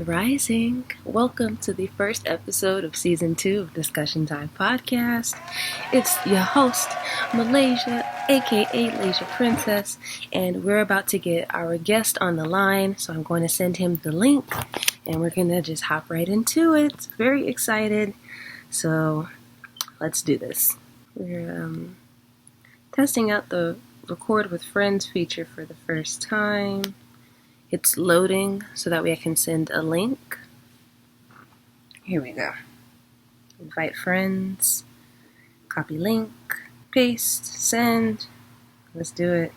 Grand Rising. Welcome to the first episode of Season 2 of Discussion Time Podcast. It's your host, Malaysia, aka Lasia Princess, and we're about to get our guest on the line, so I'm going to send him the link, and we're going to just hop right into it. Very excited, so let's do this. We're testing out the Record with Friends feature for the first time. It's loading so that way I can send a link. Here we go. Invite friends, copy link, paste, send. Let's do it.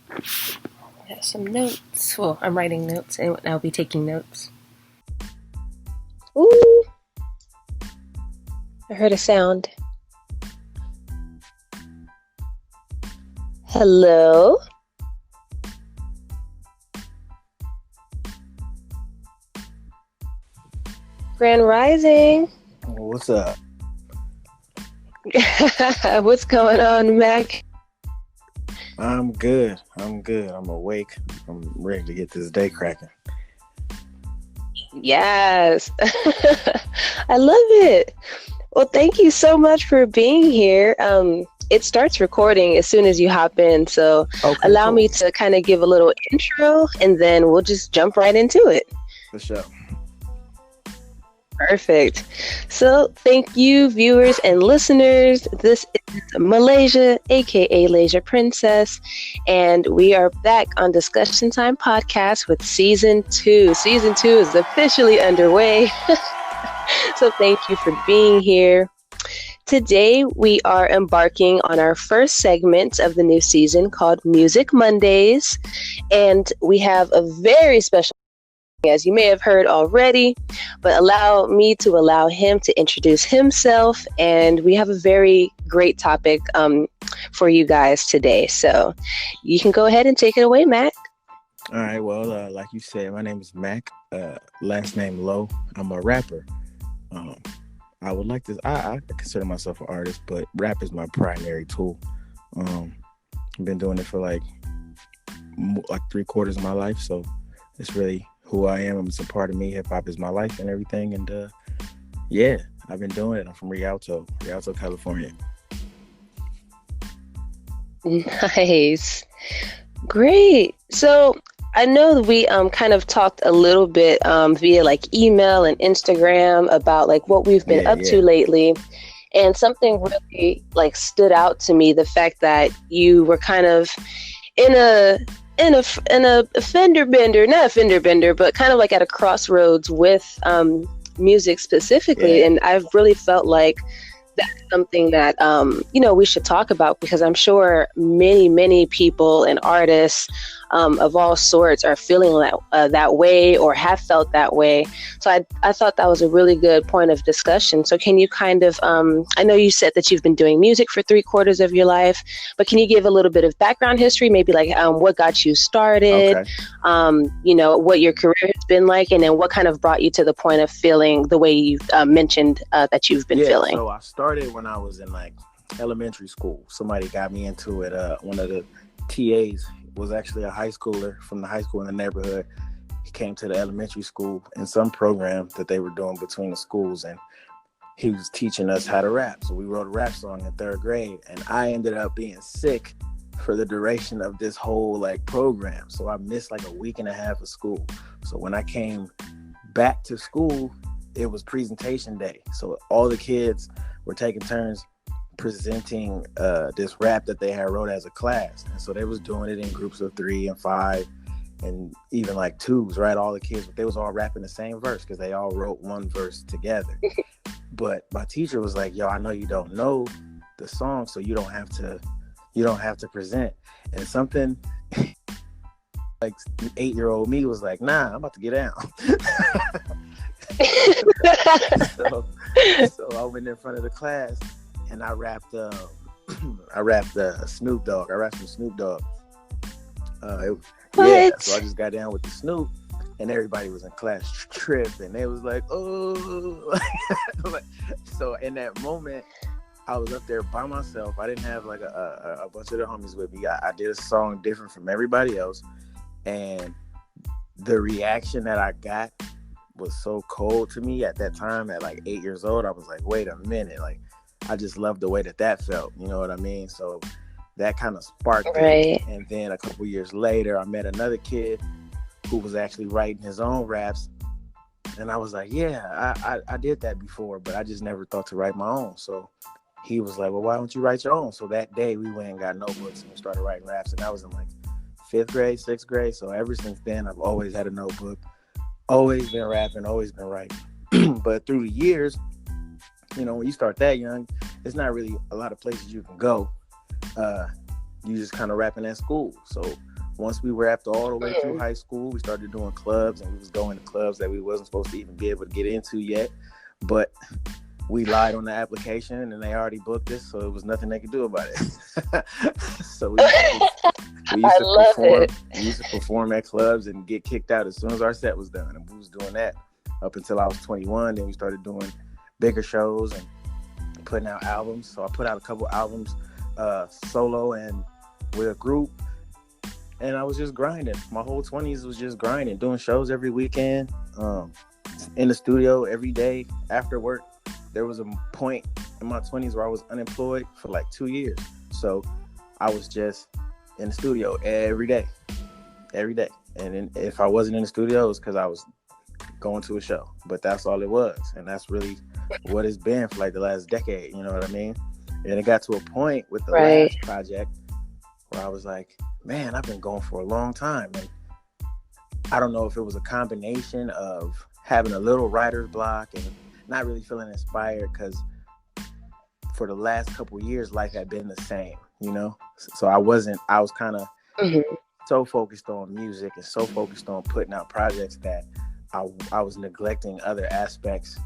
I have some notes. Well, I'm writing notes and I'll be taking notes. Ooh! I heard a sound. Hello? Grand Rising. What's up? What's going on, Mac? I'm good. I'm awake. I'm ready to get this day cracking. Yes. I love it. Well, thank you so much for being here. It starts recording as soon as you hop in, so allow me to kind of give a little intro, and then we'll just jump right into it. For sure. Perfect. So thank you, viewers and listeners. This is Malaysia, aka Lasia Princess, and we are back on Discussion Time Podcast with Season 2. Season 2 is officially underway. So thank you for being here. Today we are embarking on our first segment of the new season called Music Mondays, and we have a very special, as you may have heard already, but allow me to allow him to introduce himself, and we have a very great topic for you guys today. So you can go ahead and take it away, Mac. All right, well, like you said, my name is Mac, last name Lowe. I'm a rapper. I would like to, I consider myself an artist, but rap is my primary tool. I've been doing it for like 3/4 of my life, so it's really who I am. It's a part of me. Hip hop is my life and everything. And yeah, I've been doing it. I'm from Rialto, California. Nice. Great. So I know that we kind of talked a little bit via like email and Instagram about like what we've been up to lately. And something really like stood out to me, the fact that you were kind of in a fender bender, not a fender bender, but kind of like at a crossroads with music specifically. And I've really felt like that's something that, we should talk about, because I'm sure many people and artists of all sorts are feeling that way or have felt that way. So I thought that was a really good point of discussion. So can you kind of, I know you said that you've been doing music for 3/4 of your life, but can you give a little bit of background history, maybe like what got you started, what your career has been like, and then what kind of brought you to the point of feeling the way you mentioned that you've been feeling? So I started when I was in like elementary school. Somebody got me into it. One of the TAs was actually a high schooler from the high school in the neighborhood. He came to the elementary school in some program that they were doing between the schools, and he was teaching us how to rap. So we wrote a rap song in 3rd grade, and I ended up being sick for the duration of this whole like program. So I missed like a week and a half of school. So when I came back to school, it was presentation day. So all the kids were taking turns presenting this rap that they had wrote as a class, and so they was doing it in groups of 3 and 5 and even like 2s, right? All the kids, they was all rapping the same verse because they all wrote one verse together. But my teacher was like, yo, I know you don't know the song, so you don't have to present. And something like 8-year-old me was like, nah, I'm about to get down. So I went in front of the class and I rapped Snoop Dogg. I rapped some Snoop Dogg. So I just got down with the Snoop, and everybody was in class tripping. They was like, oh. So in that moment, I was up there by myself. I didn't have like a bunch of the homies with me. I did a song different from everybody else, and the reaction that I got was so cold to me at that time. At like 8 years old, I was like, wait a minute, like I just loved the way that felt. You know what I mean? So that kind of sparked it. And then a couple years later, I met another kid who was actually writing his own raps. And I was like, yeah, I did that before, but I just never thought to write my own. So he was like, well, why don't you write your own? So that day we went and got notebooks and we started writing raps. And that was in like 5th grade, 6th grade. So ever since then, I've always had a notebook, always been rapping, always been writing. But through the years, you know, when you start that young, there's not really a lot of places you can go. You just kind of rapping at school. So once we rapped all the way through high school, we started doing clubs, and we was going to clubs that we wasn't supposed to even be able to get into yet. But we lied on the application, and they already booked us, so it was nothing they could do about it. So we used to perform at clubs and get kicked out as soon as our set was done. And we was doing that up until I was 21. Then we started doing bigger shows and putting out albums. So I put out a couple albums solo and with a group, and I was just grinding. My whole 20s was just grinding, doing shows every weekend, in the studio every day after work. There was a point in my 20s where I was unemployed for like 2 years. So I was just in the studio every day. And then if I wasn't in the studio, it was because I was going to a show. But that's all it was. And that's really what it's been for like the last decade. You know what I mean? And it got to a point with the last project where I was like, man, I've been going for a long time. And I don't know if it was a combination of having a little writer's block and not really feeling inspired, because for the last couple of years, life had been the same, you know? So I was kind of so focused on music and so focused on putting out projects that I was neglecting other aspects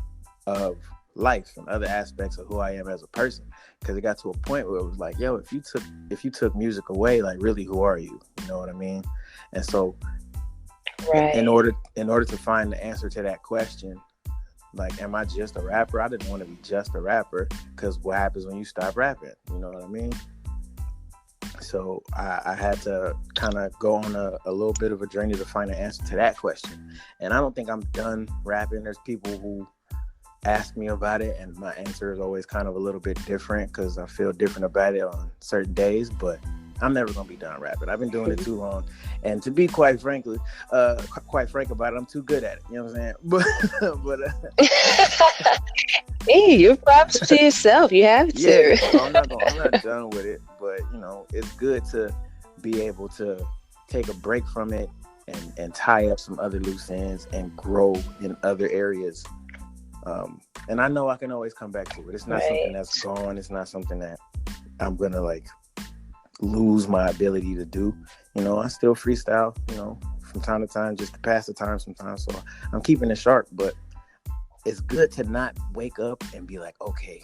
of life and other aspects of who I am as a person. Because it got to a point where it was like, yo, if you took music away, like really, who are you? You know what I mean? And so in order to find the answer to that question, like, am I just a rapper? I didn't want to be just a rapper, because what happens when you stop rapping? You know what I mean? So I had to kind of go on a little bit of a journey to find an answer to that question. And I don't think I'm done rapping. There's people who ask me about it, and my answer is always kind of a little bit different, because I feel different about it on certain days. But I'm never gonna be done rapping. I've been doing it too long, and to be quite frank about it, I'm too good at it. You know what I'm saying? But hey, you props to yourself. You have to. Yeah, so I'm not done with it, but you know, it's good to be able to take a break from it and tie up some other loose ends and grow in other areas. And I know I can always come back to it. It's not something that's gone. It's not something that I'm gonna like lose my ability to do. You know, I still freestyle, you know, from time to time, just to pass the time sometimes. So I'm keeping it sharp, but it's good to not wake up and be like, okay,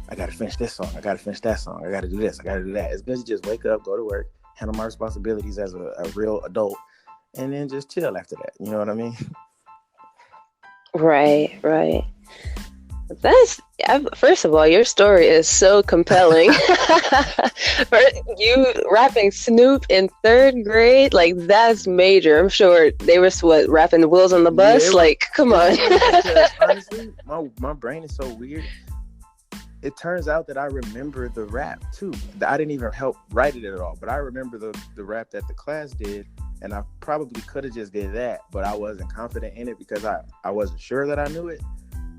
I gotta finish this song, I gotta finish that song, I gotta do this, I gotta do that. It's good to just wake up, go to work, handle my responsibilities as a real adult, and then just chill after that. You know what I mean? Right. First of all, your story is so compelling. You rapping Snoop in 3rd grade, like, that's major. I'm sure they were rapping the Wheels on the Bus. Yeah, like, come on. Honestly, my brain is so weird. It turns out that I remember the rap too. I didn't even help write it at all, but I remember the rap that the class did, and I probably could have just did that, but I wasn't confident in it because I wasn't sure that I knew it.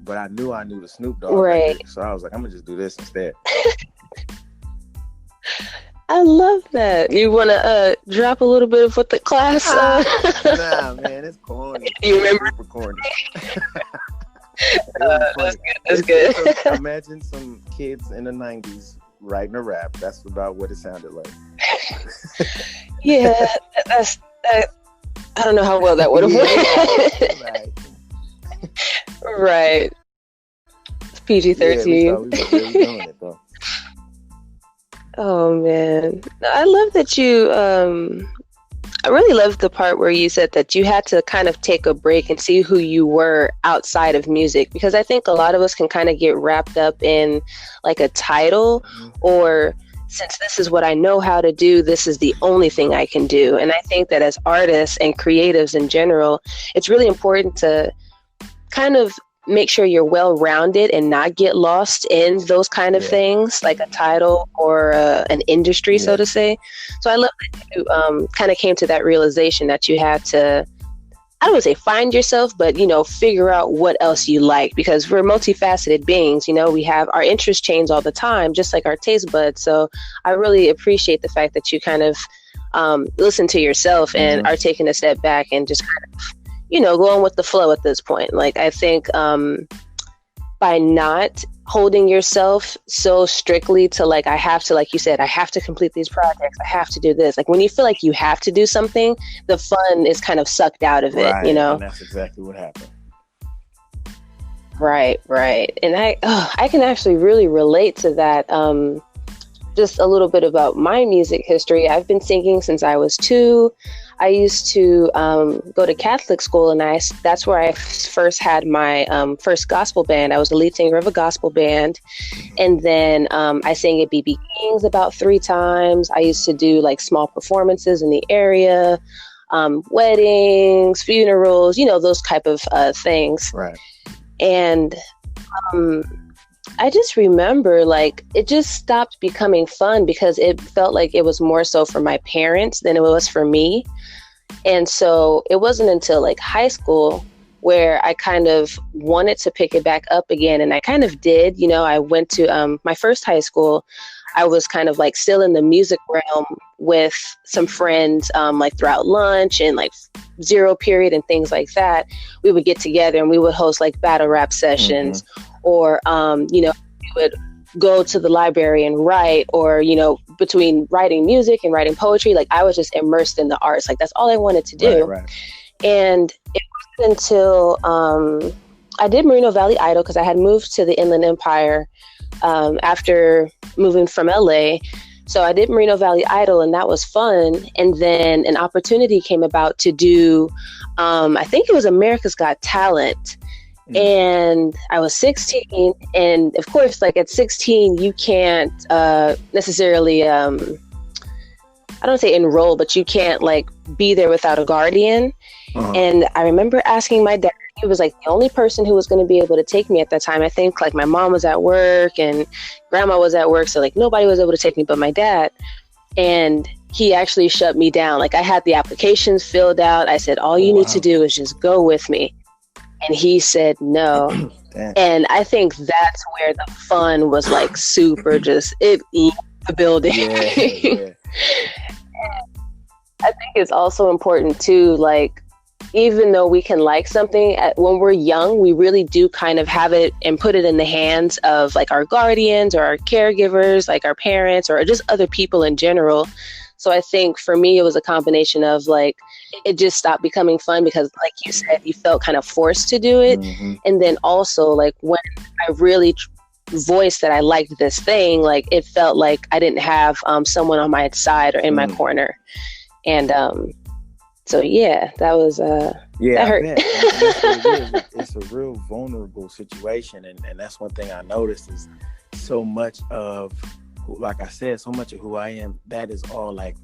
But I knew the Snoop Dogg record, so I was like, I'm gonna just do this instead. I love that. You want to drop a little bit of what the class? Nah, man, it's corny. You remember? Super corny. That's good. Imagine some kids in the 90s writing a rap. That's about what it sounded like. Yeah, that's. I don't know how well that would have went. Right. It's PG-13. Yeah, we were really doing it, though. Oh man, I love that you. I really loved the part where you said that you had to kind of take a break and see who you were outside of music, because I think a lot of us can kind of get wrapped up in like a title or since this is what I know how to do, this is the only thing I can do. And I think that as artists and creatives in general, it's really important to kind of make sure you're well-rounded and not get lost in those kind of things, like a title or an industry, so to say. So I love that you kind of came to that realization that you had to, I don't want to say find yourself, but, you know, figure out what else you like, because we're multifaceted beings. You know, we have our interests change all the time, just like our taste buds. So I really appreciate the fact that you kind of listen to yourself and are taking a step back and just kind of, you know, going with the flow at this point. Like, I think by not holding yourself so strictly to, like, I have to, like you said, I have to complete these projects, I have to do this. Like, when you feel like you have to do something, the fun is kind of sucked out of it, you know? And that's exactly what happened. Right. And I can actually really relate to that. Just a little bit about my music history. I've been singing since I was 2. I used to go to Catholic school, and that's where I first had my first gospel band. I was the lead singer of a gospel band. And then I sang at BB King's about 3 times. I used to do like small performances in the area, weddings, funerals, you know, those type of things. Right. And I just remember, like, it just stopped becoming fun because it felt like it was more so for my parents than it was for me. And so it wasn't until like high school where I kind of wanted to pick it back up again. And I kind of did. You know, I went to my first high school. I was kind of like still in the music realm with some friends, like throughout lunch and like zero period and things like that. We would get together and we would host like battle rap sessions, or, you know, we would go to the library and write, or, you know, between writing music and writing poetry, like I was just immersed in the arts. Like, that's all I wanted to do. Right. And it wasn't until I did Merino Valley Idol, because I had moved to the Inland Empire after moving from LA. So I did Merino Valley Idol, and that was fun. And then an opportunity came about to do, I think it was America's Got Talent. And I was 16, and of course, like at 16, you can't necessarily, I don't say enroll, but you can't like be there without a guardian. And I remember asking my dad. He was like the only person who was going to be able to take me at that time. I think like my mom was at work and grandma was at work, so like nobody was able to take me but my dad. And he actually shut me down. Like, I had the applications filled out. I said, all you need to do is just go with me. And he said no. And I think that's where the fun was like super just, it left the building. I think it's also important too, like, even though we can like something, when we're young, we really do kind of have it and put it in the hands of like our guardians or our caregivers, like our parents or just other people in general. So I think for me, it was a combination of like, it just stopped becoming fun because, like you said, you felt kind of forced to do it. And then also, like, when I really voiced that I liked this thing, like, it felt like I didn't have someone on my side or in my corner. And so, yeah, that was, that hurt. It's a real vulnerable situation. And that's one thing I noticed is so much of, like I said, so much of who I am, that is all like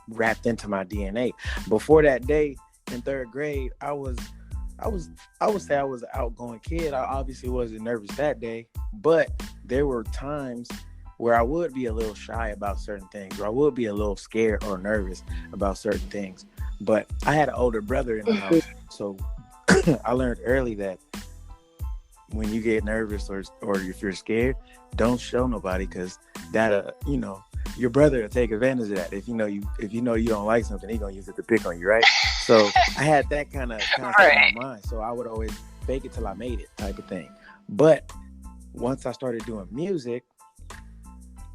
wrapped into my DNA. Before that day in 3rd grade, I would say I was an outgoing kid. I obviously wasn't nervous that day, but there were times where I would be a little shy about certain things, or I would be a little scared or nervous about certain things. But I had an older brother in the house, so I learned early that when you get nervous or if you're scared, don't show nobody, because that you know, your brother will take advantage of that. If you know you don't like something, he's gonna use it to pick on you, right? So I had that kind of right in my mind. So I would always fake it till I made it type of thing. But once I started doing music,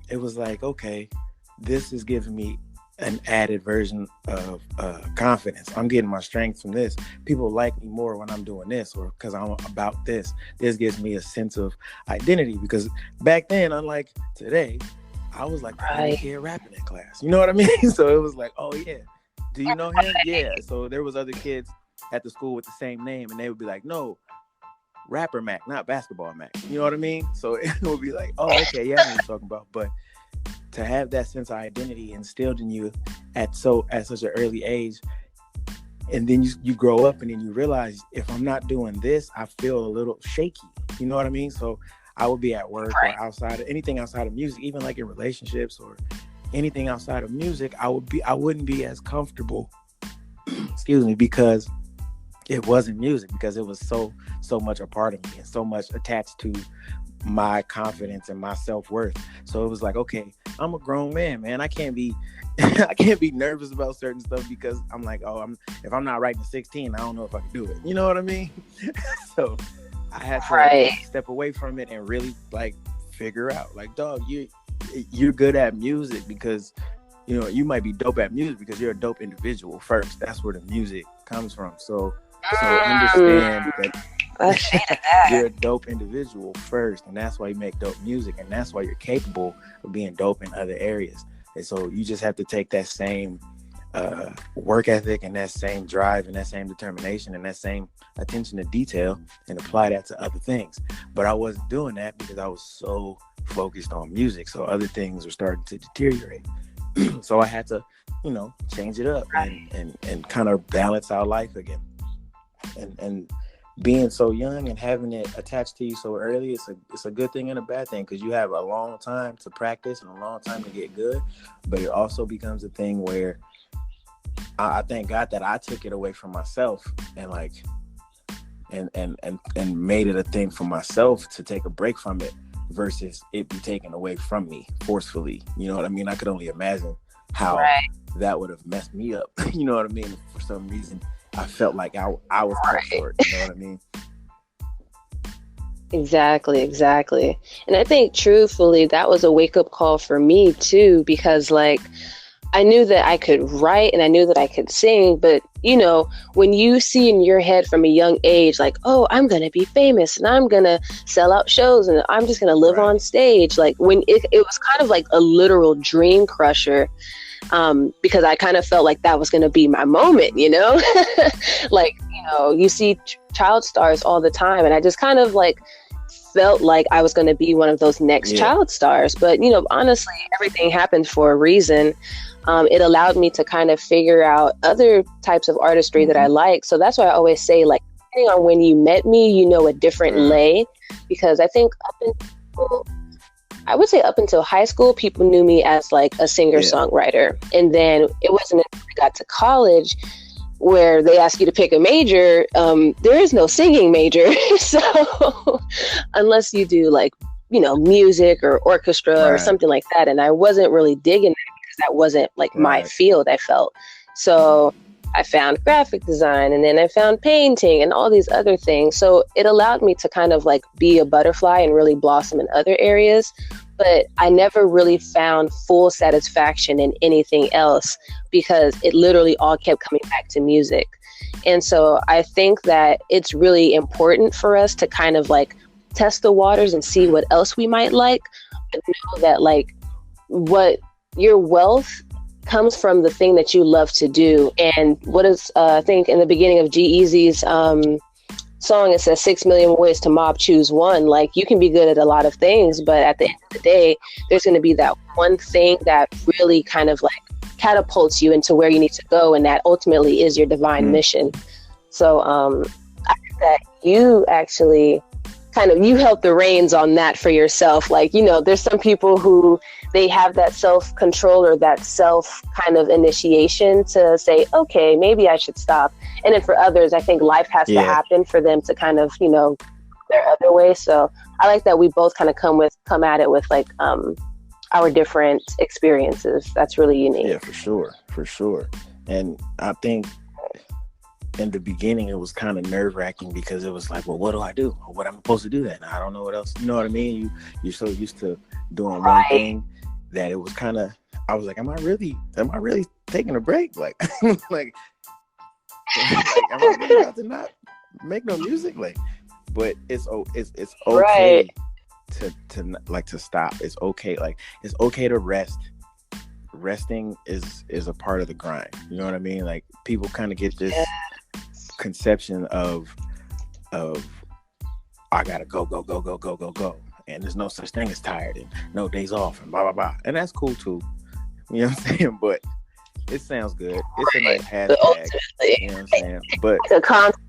it was like, okay, this is giving me an added version of confidence. I'm getting my strength from this. People like me more when I'm doing this, or because I'm about this. This gives me a sense of identity, because back then, unlike today, I was like the only kid rapping in class. You know what I mean? So it was like, oh yeah, do you know him? Yeah. So there was other kids at the school with the same name, and they would be like, no, rapper Mac, not basketball Mac. You know what I mean? So it would be like, oh, okay, yeah, I know what you're talking about. But to have that sense of identity instilled in you at such an early age, and then you grow up and then you realize, if I'm not doing this, I feel a little shaky. You know what I mean? So I would be at work or outside, anything outside of music, even like in relationships or anything outside of music, I wouldn't be as comfortable, excuse me, because it wasn't music, because it was so much a part of me and so much attached to my confidence and my self-worth. So it was like, okay, I'm a grown man. I can't be I can't be nervous about certain stuff, because I'm like, if I'm not writing 16, I don't know if I can do it. You know what I mean? So I had to step away from it and really like figure out, like, dog, you're good at music because, you know, you might be dope at music because you're a dope individual first. That's where the music comes from. So understand that you're a dope individual first, and that's why you make dope music, and that's why you're capable of being dope in other areas. And so you just have to take that same work ethic and that same drive and that same determination and that same attention to detail and apply that to other things. But I wasn't doing that because I was so focused on music. So other things were starting to deteriorate. So I had to, you know, change it up and kind of balance our life again. And being so young and having it attached to you so early, it's a good thing and a bad thing, because you have a long time to practice and a long time to get good. But it also becomes a thing where I thank God that I took it away from myself and like and made it a thing for myself to take a break from it versus it be taken away from me forcefully. You know what I mean? I could only imagine how that would have messed me up. You know what I mean? For some reason, I felt like I was cut short. You know what I mean? Exactly. And I think truthfully, that was a wake up call for me too, because like, I knew that I could write and I knew that I could sing, but you know, when you see in your head from a young age, like, oh, I'm going to be famous and I'm going to sell out shows and I'm just going to live on stage. Like when it was kind of like a literal dream crusher, because I kind of felt like that was going to be my moment, you know, like, you know, you see child stars all the time. And I just kind of like felt like I was going to be one of those next child stars. But, you know, honestly, everything happened for a reason. It allowed me to kind of figure out other types of artistry that I like. So that's why I always say, like, depending on when you met me, you know, a different lay, because I think up until high school, people knew me as like a singer-songwriter. And then it wasn't until I got to college where they ask you to pick a major. There is no singing major. So unless you do like, you know, music or orchestra or something like that. And I wasn't really digging that because that wasn't like my field, I felt. So I found graphic design, and then I found painting and all these other things. So it allowed me to kind of like be a butterfly and really blossom in other areas. But I never really found full satisfaction in anything else because it literally all kept coming back to music. And so I think that it's really important for us to kind of like test the waters and see what else we might like, but know that like what your wealth comes from the thing that you love to do. And what is I think in the beginning of G-Eazy's song, it says 6 million ways to mob, choose one. Like, you can be good at a lot of things, but at the end of the day, there's going to be that one thing that really kind of like catapults you into where you need to go, and that ultimately is your divine mission. So I think that you actually kind of, you held the reins on that for yourself. Like, you know, there's some people who they have that self-control or that self kind of initiation to say, okay, maybe I should stop. And then for others, I think life has to happen for them to kind of, you know, their other way. So I like that we both kind of come at it with like our different experiences. That's really unique. Yeah, for sure. And I think in the beginning, it was kind of nerve-wracking because it was like, well, what do I do? What am I supposed to do that? And I don't know what else. You know what I mean? You're so used to doing one thing that it was kind of, I was like, am I really taking a break? Like, like am I really about to not make no music? Like, but it's okay to stop. It's okay. Like, it's okay to rest. Resting is a part of the grind. You know what I mean? Like, people kind of get this conception of I gotta go. and there's no such thing as tired and no days off and blah blah blah, and that's cool too. You know what I'm saying? But it sounds good. It's a nice hashtag. You know what I'm saying? But the concept.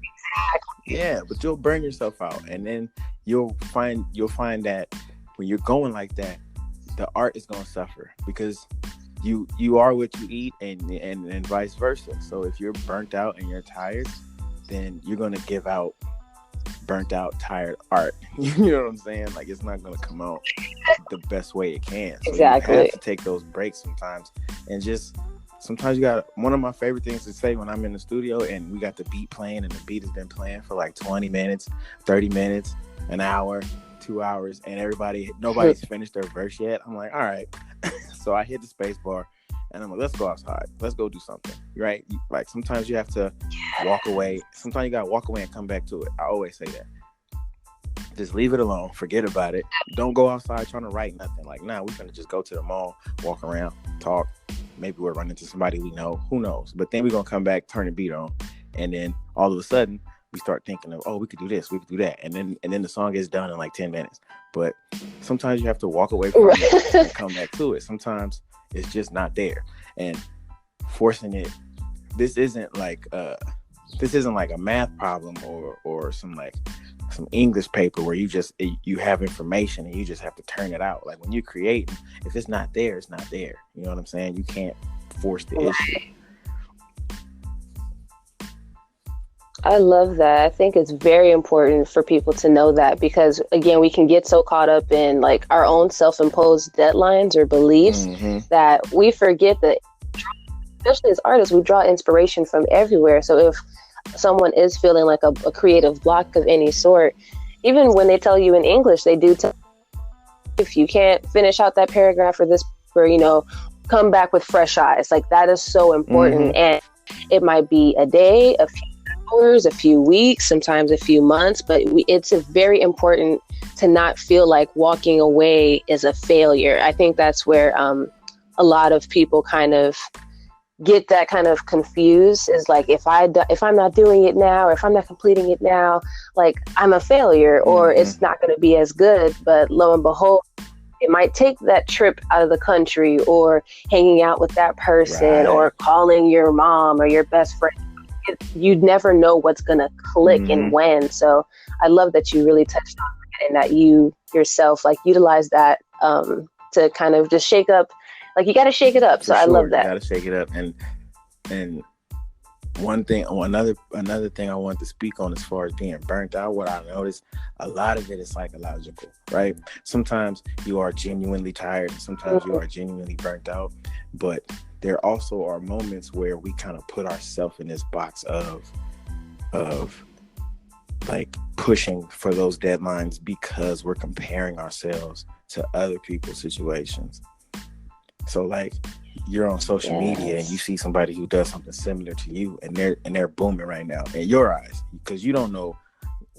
yeah, but you'll burn yourself out, and then you'll find that when you're going like that, the art is going to suffer because you are what you eat, and vice versa. So if you're burnt out and you're tired, then you're going to give out burnt out, tired art. You know what I'm saying? Like, it's not going to come out the best way it can. So exactly. You have to take those breaks sometimes, and just sometimes you got. One of my favorite things to say when I'm in the studio and we got the beat playing, and the beat has been playing for like 20 minutes, 30 minutes, an hour, 2 hours, and nobody's finished their verse yet. I'm like, all right. So I hit the space bar and I'm like, let's go outside. Let's go do something. Right? Like, sometimes you have to walk away. Sometimes you got to walk away and come back to it. I always say that. Just leave it alone. Forget about it. Don't go outside trying to write nothing. Like, nah, we're going to just go to the mall, walk around, talk. Maybe we'll run into somebody we know. Who knows? But then we're going to come back, turn the beat on. And then all of a sudden, we start thinking of, oh, we could do this, we could do that. And then the song is done in like 10 minutes. But sometimes you have to walk away from it and come back to it. Sometimes it's just not there. And forcing it, this isn't like a math problem or some English paper where you have information and you just have to turn it out. Like, when you create, if it's not there, it's not there. You know what I'm saying? You can't force the issue. I love that. I think it's very important for people to know that, because again, we can get so caught up in like our own self-imposed deadlines or beliefs that we forget that, especially as artists, we draw inspiration from everywhere. So if someone is feeling like a creative block of any sort, even when they tell you in English, they do tell, if you can't finish out that paragraph or this, or come back with fresh eyes. Like, that is so important. And it might be a day, a few hours, a few weeks, sometimes a few months, but it's very important to not feel like walking away is a failure. I think that's where a lot of people kind of get that kind of confused, is like, if I'm not doing it now, or if I'm not completing it now, like, I'm a failure, or it's not going to be as good. But lo and behold, it might take that trip out of the country, or hanging out with that person, or calling your mom or your best friend. You'd never know what's going to click and when. So I love that you really touched on it, and that you yourself like utilize that to kind of just shake up. Like, you got to shake it up. So I love that. You got to shake it up. And another thing I want to speak on as far as being burnt out, what I noticed, a lot of it is psychological, right? Sometimes you are genuinely tired, and sometimes you are genuinely burnt out, but there also are moments where we kind of put ourselves in this box of like pushing for those deadlines because we're comparing ourselves to other people's situations. So like, you're on social media and you see somebody who does something similar to you, and they're booming right now in your eyes, because you don't know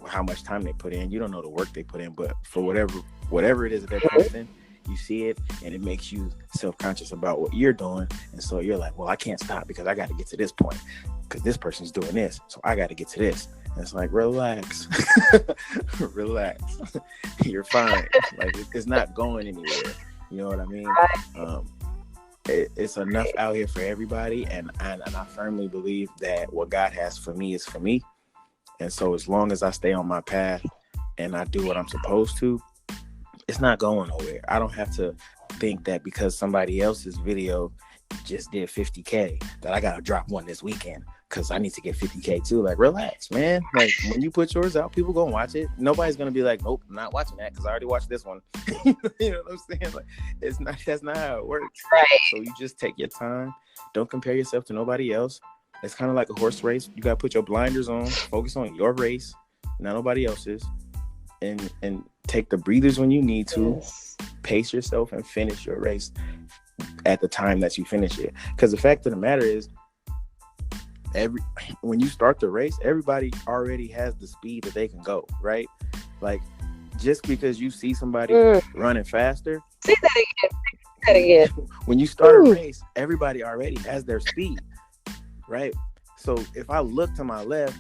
how much time they put in, you don't know the work they put in, but for whatever it is that they're posting, you see it and it makes you self-conscious about what you're doing. And so you're like, well, I can't stop because I got to get to this point because this person's doing this, so I got to get to this. And it's like, relax. Relax. You're fine. Like, it's not going anywhere. You know what I mean? It's enough out here for everybody, and I firmly believe that what God has for me is for me. And so as long as I stay on my path and I do what I'm supposed to, it's not going nowhere. I don't have to think that because somebody else's video just did 50K that I gotta drop one this weekend because I need to get 50K too. Like, relax, man. Like, when you put yours out, people gonna watch it. Nobody's gonna be like, nope, I'm not watching that because I already watched this one. You know what I'm saying? Like, that's not how it works. Right. So you just take your time. Don't compare yourself to nobody else. It's kind of like a horse race. You gotta put your blinders on, focus on your race, not nobody else's, and take the breathers when you need to. Yes. Pace yourself and finish your race at the time that you finish it. Because the fact of the matter is, when you start the race, everybody already has the speed that they can go, right? Like, just because you see somebody running faster. Say that again. When you start a race, everybody already has their speed, right? So if I look to my left,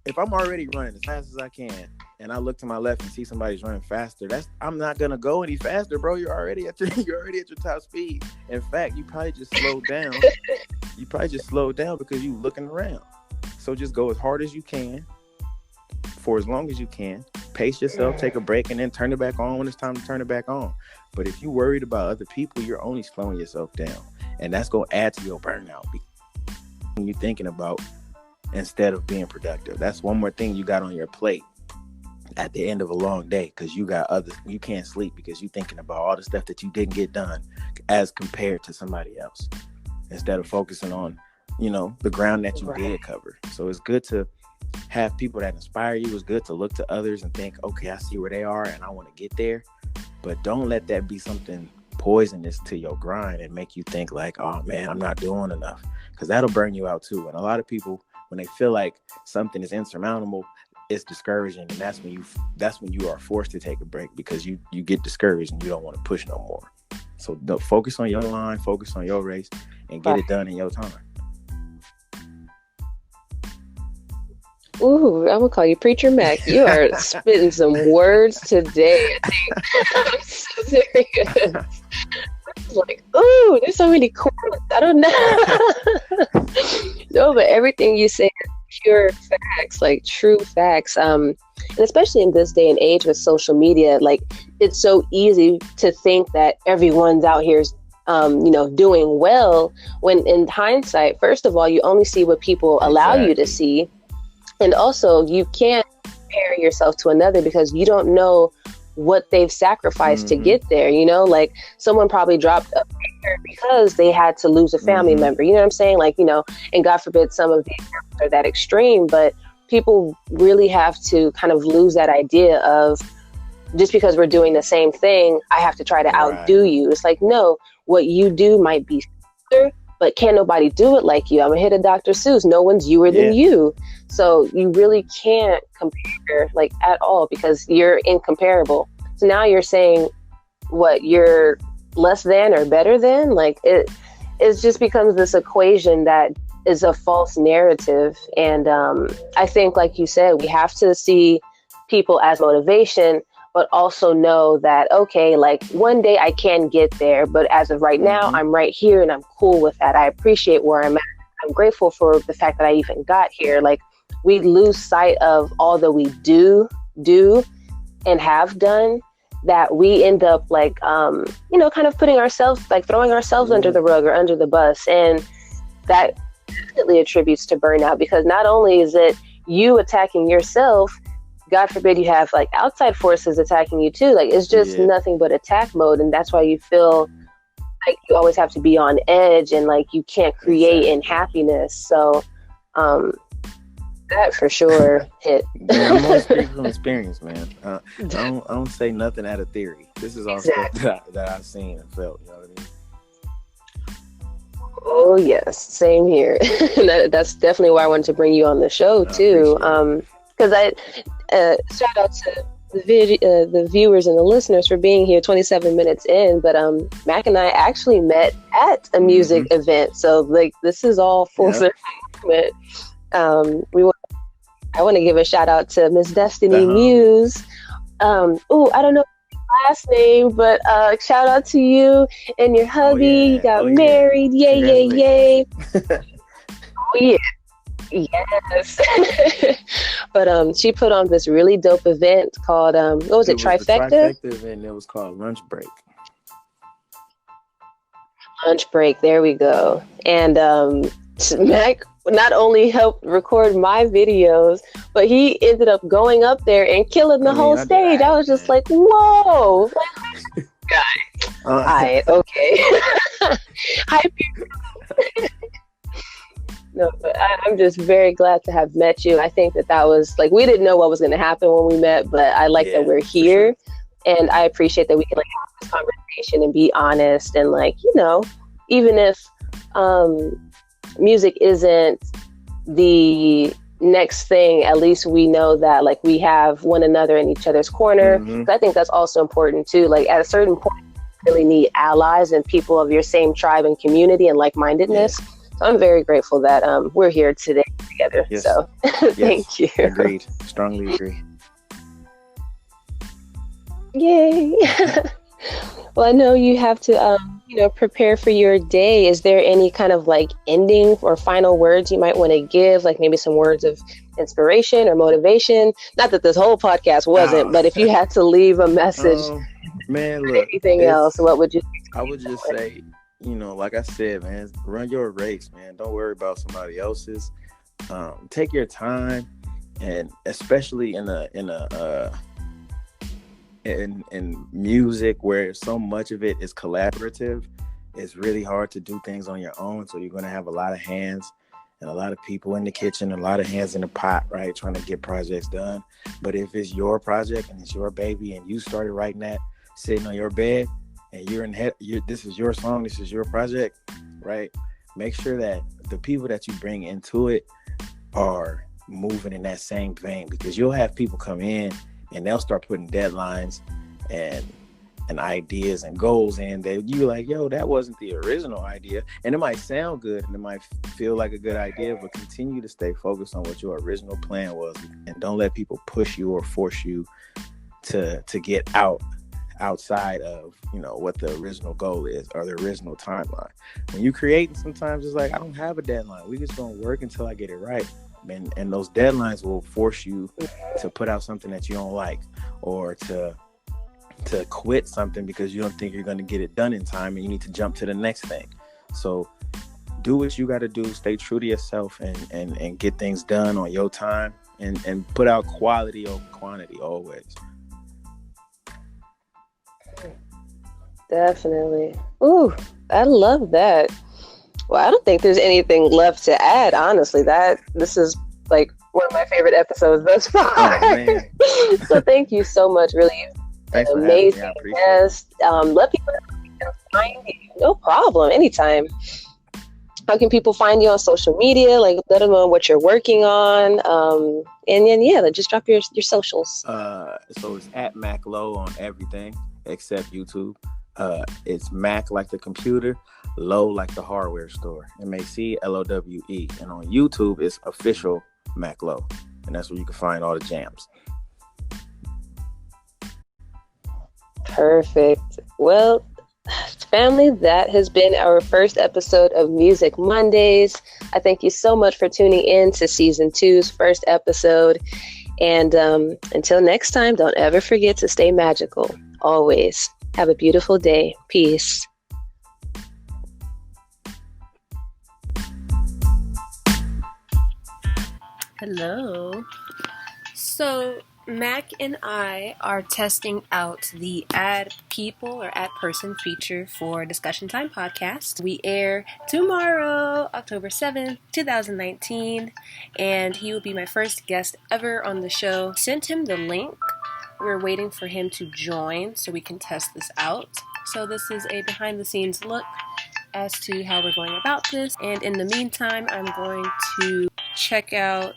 if I'm already running as fast as I can, and I look to my left and see somebody's running faster, I'm not gonna go any faster, bro. You're already at your top speed. In fact, you probably just slowed down. Because you looking around. So just go as hard as you can for as long as you can. Pace yourself, take a break, and then turn it back on when it's time to turn it back on. But if you're worried about other people, you're only slowing yourself down, and that's gonna add to your burnout. When you're thinking about instead of being productive, that's one more thing you got on your plate at the end of a long day, because you can't sleep because you're thinking about all the stuff that you didn't get done as compared to somebody else, instead of focusing on, the ground that you did cover. So it's good to have people that inspire you. It's good to look to others and think, okay, I see where they are and I want to get there. But don't let that be something poisonous to your grind and make you think like, oh man, I'm not doing enough, because that'll burn you out too. And a lot of people, when they feel like something is insurmountable, it's discouraging, and that's when you are forced to take a break, because you get discouraged and you don't want to push no more. So focus on your line, focus on your race, and get it done in your time. Ooh, I'm gonna call you Preacher Mac. You are spitting some words today. I think. I'm so serious. Like, ooh, there's so many correlates. I don't know. No, but everything you say is pure facts, like true facts. And especially in this day and age with social media, like it's so easy to think that everyone's out here, doing well. When in hindsight, first of all, you only see what people allow you to see, and also you can't compare yourself to another because you don't know what they've sacrificed to get there. Like someone probably dropped a finger because they had to lose a family member. You know what I'm saying? Like, and God forbid some of these are that extreme, but people really have to kind of lose that idea of just because we're doing the same thing, I have to try to outdo you. It's like, no, what you do might be similar, but can't nobody do it like you. I'm gonna hit a Dr. Seuss. No one's youer than you. So you really can't compare like at all, because you're incomparable. So now you're saying what, you're less than or better than? Like it just becomes this equation that is a false narrative. And I think, like you said, we have to see people as motivation, but also know that, okay, like one day I can get there, but as of right now, I'm right here and I'm cool with that. I appreciate where I'm at. I'm grateful for the fact that I even got here. Like we lose sight of all that we do and have done, that we end up like, kind of putting ourselves, like throwing ourselves under the rug or under the bus. And that definitely attributes to burnout, because not only is it you attacking yourself, God forbid you have like outside forces attacking you too. Like it's just nothing but attack mode. And that's why you feel like you always have to be on edge and like you can't create in happiness. So that for sure hit. Yeah, I'm only speaking from experience, man. I don't say nothing out of theory. This is all stuff that I've seen and felt. You know what I mean? Oh yes, same here. That's definitely why I wanted to bring you on the show too. Because I shout out to the viewers and the listeners for being here 27 minutes in. But Mac and I actually met at a music event, so like this is all full circle. I want to give a shout out to Miss Destiny Muse. I don't know last name, but shout out to you and your hubby. You got married. Yay. Oh yeah. Yes. But she put on this really dope event called what was it, Trifecta? The Trifecta event. It was called Lunch Break. There we go. And Mac not only helped record my videos, but he ended up going up there and killing the whole stage. I was just like, whoa. Guy. All right, okay. Hi, people. No, but I'm just very glad to have met you. I think that was like, we didn't know what was going to happen when we met, but I like that we're here. Sure. And I appreciate that we can like have this conversation and be honest. And like, even if music isn't the next thing, at least we know that like we have one another in each other's corner. I think that's also important too. Like at a certain point, you really need allies and people of your same tribe and community and like-mindedness. So I'm very grateful that we're here today together. Yes. So thank you. Agreed. Strongly agree. Yay. Well, I know you have to, prepare for your day. Is there any kind of like ending or final words you might want to give? Like maybe some words of inspiration or motivation? Not that this whole podcast wasn't, Oh, but if you had to leave a message man, or look, anything else, it's. what would you I would just say, like I said, man, run your race, man. Don't worry about somebody else's. Take your time, and especially in music where so much of it is collaborative, it's really hard to do things on your own. So you're going to have a lot of hands and a lot of people in the kitchen, a lot of hands in the pot, right, trying to get projects done. But if it's your project and it's your baby and you started writing that sitting on your bed and you're in head, this is your song, this is your project, right? Make sure that the people that you bring into it are moving in that same vein, because you'll have people come in and they'll start putting deadlines and ideas and goals in that you like, yo, that wasn't the original idea. And it might sound good and it might feel like a good idea, but continue to stay focused on what your original plan was, and don't let people push you or force you to get outside of what the original goal is or the original timeline. When you create, sometimes it's like, I don't have a deadline, we just gonna work until I get it right. And those deadlines will force you to put out something that you don't like, or to quit something because you don't think you're going to get it done in time and you need to jump to the next thing. So do what you got to do, stay true to yourself, and get things done on your time, and put out quality over quantity always. Definitely. Ooh, I love that. Well, I don't think there's anything left to add, honestly. This is like one of my favorite episodes thus far. Oh man. So thank you so much. Really Thanks for having me. I amazing appreciate guest. Let people know how they can find you. No problem. Anytime. How can people find you on social media? Like, let them know what you're working on. And then, yeah, just drop your socials. So it's at Mac Lowe on everything except YouTube. It's Mac like the computer, Lowe like the hardware store. MacLowe. And on YouTube, it's official Mac Lowe, and that's where you can find all the jams. Perfect. Well, family, that has been our first episode of Music Mondays. I thank you so much for tuning in to season 2's first episode. And until next time, don't ever forget to stay magical. Always. Have a beautiful day. Peace. Hello. So Mac and I are testing out the Add People or Add Person feature for Discussion Time podcast. We air tomorrow, October 7th, 2019, and he will be my first guest ever on the show. Sent him the link. We're waiting for him to join so we can test this out. So this is a behind the scenes look as to how we're going about this. And in the meantime, I'm going to check out,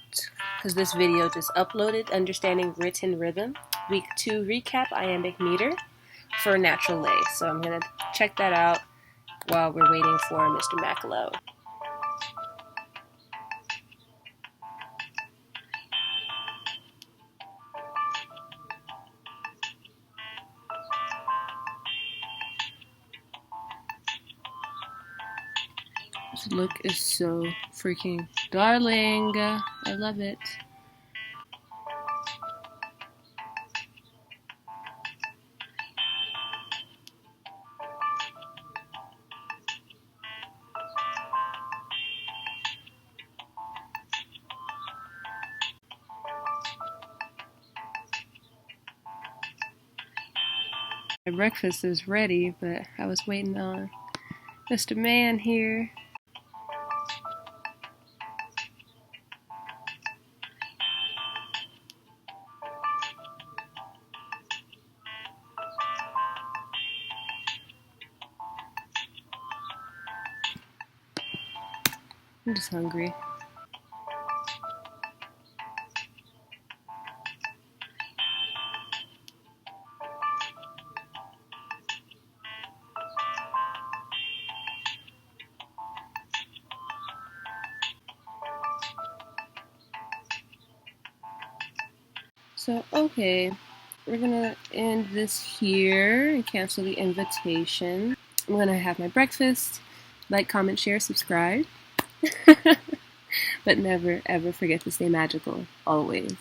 because this video just uploaded, Understanding Written Rhythm, Week 2 Recap, Iambic Meter for Natural Lay. So I'm going to check that out while we're waiting for Mr. Mac Lowe. This look is so freaking darling. I love it. My breakfast is ready, but I was waiting on Mr. Man here. I'm just hungry. So, okay, we're gonna end this here and cancel the invitation. I'm gonna have my breakfast. Like, comment, share, subscribe. But never, ever forget to stay magical. Always.